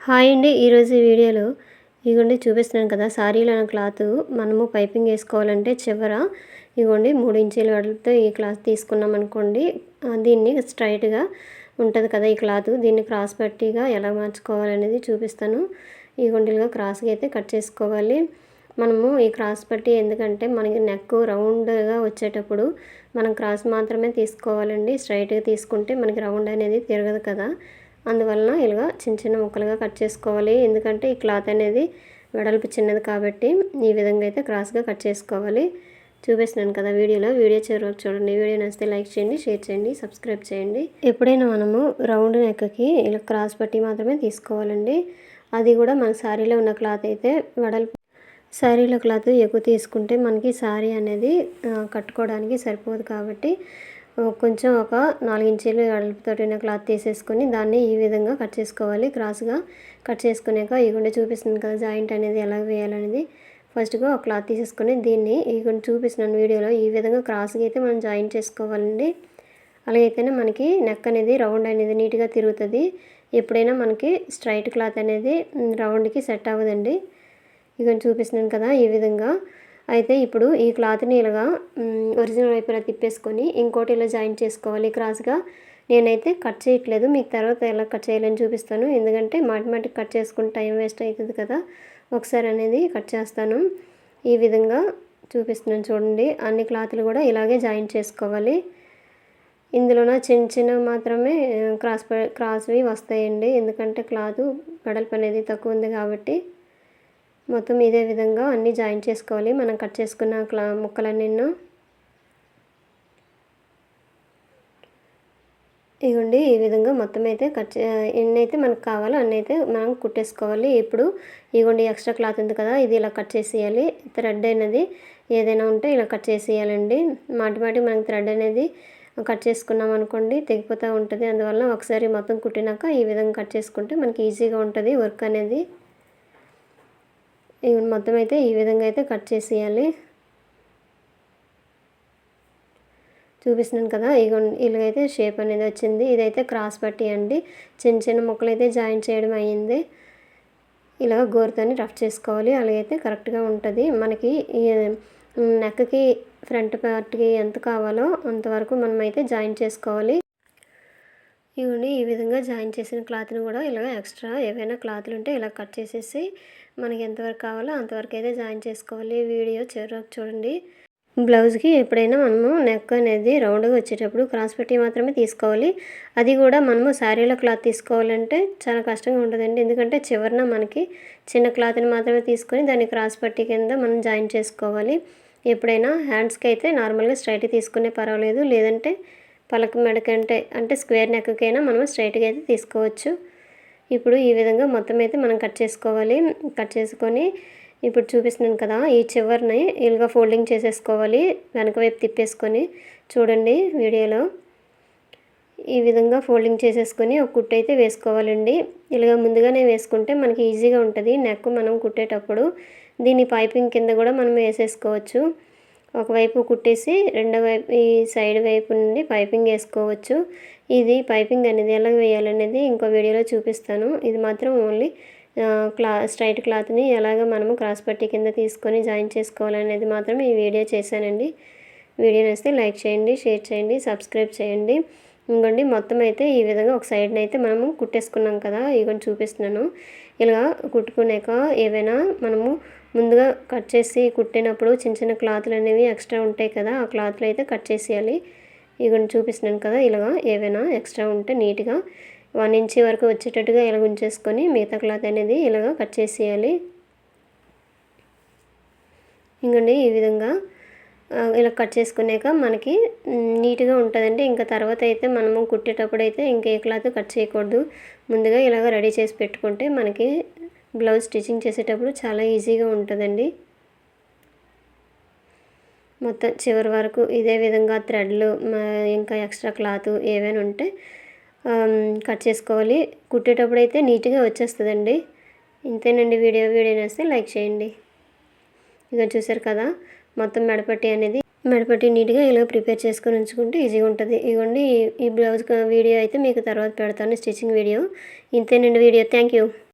Hi అండి. ఈరోజు ఈ వీడియోలో ఇగోండి చూపిస్తున్నాను కదా, సారీలోని క్లాత్ మనము పైపింగ్ వేసుకోవాలంటే చివర ఇగోండి 3 ఇంచీల వెడల్పుతో ఈ క్లాత్ తీసుకున్నాం అనుకోండి, దీన్ని స్ట్రైట్గా ఉంటుంది కదా ఈ క్లాత్, దీన్ని క్రాస్ పట్టీగా ఎలా మార్చుకోవాలనేది చూపిస్తాను. ఇగోండి ఇలా క్రాస్గా అయితే కట్ చేసుకోవాలి. మనము ఈ క్రాస్ పట్టీ ఎందుకంటే మనకి నెక్ రౌండ్గా వచ్చేటప్పుడు మనం క్రాస్ మాత్రమే తీసుకోవాలండి. స్ట్రైట్గా తీసుకుంటే మనకి రౌండ్ అనేది తిరగదు కదా, అందువలన ఇలా చిన్న చిన్న ముక్కలుగా కట్ చేసుకోవాలి. ఎందుకంటే ఈ క్లాత్ అనేది వెడల్పు చిన్నది కాబట్టి ఈ విధంగా అయితే క్రాస్గా కట్ చేసుకోవాలి. చూపిస్తున్నాను కదా వీడియో చివరి వరకు చూడండి. వీడియో నచ్చితే లైక్ చేయండి, షేర్ చేయండి, సబ్స్క్రైబ్ చేయండి. ఎప్పుడైనా మనము రౌండ్ నెక్కి ఇలా క్రాస్ పట్టీ మాత్రమే తీసుకోవాలండి. అది కూడా మన శారీలో ఉన్న క్లాత్ అయితే వెడల్పు, శారీలో క్లాత్ ఎక్కువ తీసుకుంటే మనకి శారీ అనేది కట్టుకోవడానికి సరిపోదు కాబట్టి కొంచెం ఒక 4 ఇంచీలు వెడల్పుతోటి ఉన్న క్లాత్ తీసేసుకొని దాన్ని ఈ విధంగా కట్ చేసుకోవాలి. క్రాస్గా కట్ చేసుకున్నాక ఇగోండి చూపిస్తుంది కదా జాయింట్ అనేది ఎలా వేయాలనేది. ఫస్ట్గా ఒక క్లాత్ తీసేసుకొని దీన్ని ఇగోండి చూపిస్తున్నాను వీడియోలో, ఈ విధంగా క్రాస్గా అయితే మనం జాయింట్ చేసుకోవాలండి. అలాగైతేనే మనకి నెక్ అనేది రౌండ్ అనేది నీట్గా తిరుగుతుంది. ఎప్పుడైనా మనకి స్ట్రైట్ క్లాత్ అనేది రౌండ్కి సెట్ అవ్వదండి. ఇగోండి చూపిస్తున్నాను కదా ఈ విధంగా. అయితే ఇప్పుడు ఈ క్లాత్ని ఇలాగా ఒరిజినల్ వైపులా తిప్పేసుకొని ఇంకోటి ఇలా జాయిన్ చేసుకోవాలి క్రాస్గా. నేనైతే కట్ చేయట్లేదు, మీకు తర్వాత ఎలా కట్ చేయాలని చూపిస్తాను. ఎందుకంటే మాటిమాటికి కట్ చేసుకుంటే టైం వేస్ట్ అవుతుంది కదా, ఒకసారి అనేది కట్ చేస్తాను. ఈ విధంగా చూపిస్తున్నాను చూడండి. అన్ని క్లాత్లు కూడా ఇలాగే జాయిన్ చేసుకోవాలి. ఇందులోన చిన్న చిన్నవి మాత్రమే క్రాస్వి వస్తాయండి, ఎందుకంటే క్లాత్ వెడల్పు అనేది తక్కువ ఉంది కాబట్టి. మొత్తం ఇదే విధంగా అన్నీ జాయిన్ చేసుకోవాలి. మనం కట్ చేసుకున్న ముక్కలన్నీ ఇగోండి ఈ విధంగా మొత్తం అయితే ఎన్నైతే మనకు కావాలో అన్నైతే మనం కుట్టేసుకోవాలి. ఇప్పుడు ఇగోండి ఎక్స్ట్రా క్లాత్ ఉంది కదా, ఇది ఇలా కట్ చేసేయాలి. థ్రెడ్ అనేది ఏదైనా ఉంటే ఇలా కట్ చేసేయాలండి. మాటి మనకి థ్రెడ్ అనేది కట్ చేసుకున్నాం అనుకోండి తెగిపోతూ ఉంటుంది. అందువల్ల ఒకసారి మొత్తం కుట్టినాక ఈ విధంగా కట్ చేసుకుంటే మనకి ఈజీగా ఉంటుంది వర్క్ అనేది. ఇవి మొత్తం అయితే ఈ విధంగా అయితే కట్ చేసేయాలి. చూపిస్తున్నాను కదా ఇలాగైతే షేప్ అనేది వచ్చింది. ఇదైతే క్రాస్ పట్టీ అండి. చిన్న చిన్న ముక్కలు అయితే జాయిన్ చేయడం అయ్యింది. ఇలా గోరుతోని రఫ్ చేసుకోవాలి, అలాగైతే కరెక్ట్గా ఉంటుంది. మనకి నెక్కి ఫ్రంట్ పార్ట్కి ఎంత కావాలో అంతవరకు మనం అయితే జాయిన్ చేసుకోవాలి. ఇవన్నీ ఈ విధంగా జాయిన్ చేసిన క్లాత్ని కూడా ఇలా ఎక్స్ట్రా ఏవైనా క్లాత్లు ఉంటే ఇలా కట్ చేసేసి మనకి ఎంతవరకు కావాలో అంతవరకు అయితే జాయిన్ చేసుకోవాలి. వీడియో చివరి వరకు చూడండి. బ్లౌజ్కి ఎప్పుడైనా మనము నెక్ అనేది రౌండ్గా వచ్చేటప్పుడు క్రాస్ పట్టీ మాత్రమే తీసుకోవాలి. అది కూడా మనము శారీలో క్లాత్ తీసుకోవాలంటే చాలా కష్టంగా ఉంటుందండి. ఎందుకంటే చివరిన మనకి చిన్న క్లాత్ని మాత్రమే తీసుకొని దాన్ని క్రాస్ పట్టీ కింద మనం జాయిన్ చేసుకోవాలి. ఎప్పుడైనా హ్యాండ్స్కి అయితే నార్మల్గా స్ట్రైట్ తీసుకునే పర్వాలేదు, లేదంటే పలక మెడకంటే అంటే స్క్వేర్ నెక్కకైనా మనం స్ట్రైట్గా అయితే తీసుకోవచ్చు. ఇప్పుడు ఈ విధంగా మొత్తం అయితే మనం కట్ చేసుకోవాలి. కట్ చేసుకొని ఇప్పుడు చూపిస్తున్నాను కదా, ఈ చివరిని ఇలాగా ఫోల్డింగ్ చేసేసుకోవాలి. వెనక వైపు తిప్పేసుకొని చూడండి వీడియోలో ఈ విధంగా ఫోల్డింగ్ చేసేసుకొని ఒక కుట్టు అయితే వేసుకోవాలండి. ఇలాగ ముందుగానే వేసుకుంటే మనకి ఈజీగా ఉంటుంది నెక్ మనం కుట్టేటప్పుడు. దీన్ని పైపింగ్ కింద కూడా మనం వేసేసుకోవచ్చు. ఒకవైపు కుట్టేసి రెండో వైపు ఈ సైడ్ వైపు నుండి పైపింగ్ వేసుకోవచ్చు. ఇది పైపింగ్ అనేది ఎలా వేయాలనేది ఇంకో వీడియోలో చూపిస్తాను. ఇది మాత్రం ఓన్లీ స్ట్రైట్ క్లాత్ని ఎలాగ మనము క్రాస్ పట్టీ కింద తీసుకొని జాయిన్ చేసుకోవాలనేది మాత్రం ఈ వీడియో చేశానండి. వీడియో నచ్చితే లైక్ చేయండి, షేర్ చేయండి, సబ్స్క్రైబ్ చేయండి. ఇంకోండి మొత్తం అయితే ఈ విధంగా ఒక సైడ్ని అయితే మనము కుట్టేసుకున్నాం కదా, ఇవన్నీ చూపిస్తున్నాను. ఇలా కుట్టుకున్నాక ఏవైనా మనము ముందుగా కట్ చేసి కుట్టినప్పుడు చిన్న చిన్న క్లాత్లు అనేవి ఎక్స్ట్రా ఉంటాయి కదా, ఆ క్లాత్లు అయితే కట్ చేసేయాలి. ఇవన్నీ చూపిస్తున్నాను కదా, ఇలాగా ఏవైనా ఎక్స్ట్రా ఉంటే నీట్గా 1 ఇంచ్ వరకు వచ్చేటట్టుగా ఇలా ఉంచేసుకొని మిగతా క్లాత్ అనేది ఇలాగా కట్ చేసేయాలి. ఇంకోండి ఈ విధంగా ఇలా కట్ చేసుకున్నాక మనకి నీట్గా ఉంటుందండి. ఇంకా తర్వాత అయితే మనము కుట్టేటప్పుడు అయితే ఇంకే క్లాత్ కట్ చేయకూడదు. ముందుగా ఇలాగ రెడీ చేసి పెట్టుకుంటే మనకి బ్లౌజ్ స్టిచ్చింగ్ చేసేటప్పుడు చాలా ఈజీగా ఉంటుందండి. మొత్తం చివరి వరకు ఇదే విధంగా థ్రెడ్లు ఇంకా ఎక్స్ట్రా క్లాత్ ఏవైనా ఉంటే కట్ చేసుకోవాలి. కుట్టేటప్పుడు అయితే నీట్గా వచ్చేస్తుందండి. ఇంతేనండి వీడియో నచ్చితే లైక్ చేయండి. ఇక చూసారు కదా, మొత్తం మెడపట్టి నీట్గా ఇలా ప్రిపేర్ చేసుకొని ఉంచుకుంటే ఈజీగా ఉంటుంది. ఇగోండి ఈ బ్లౌజ్ వీడియో అయితే మీకు తర్వాత పెడతాను, స్టిచ్చింగ్ వీడియో. ఇంతేనండి వీడియో. Thank you.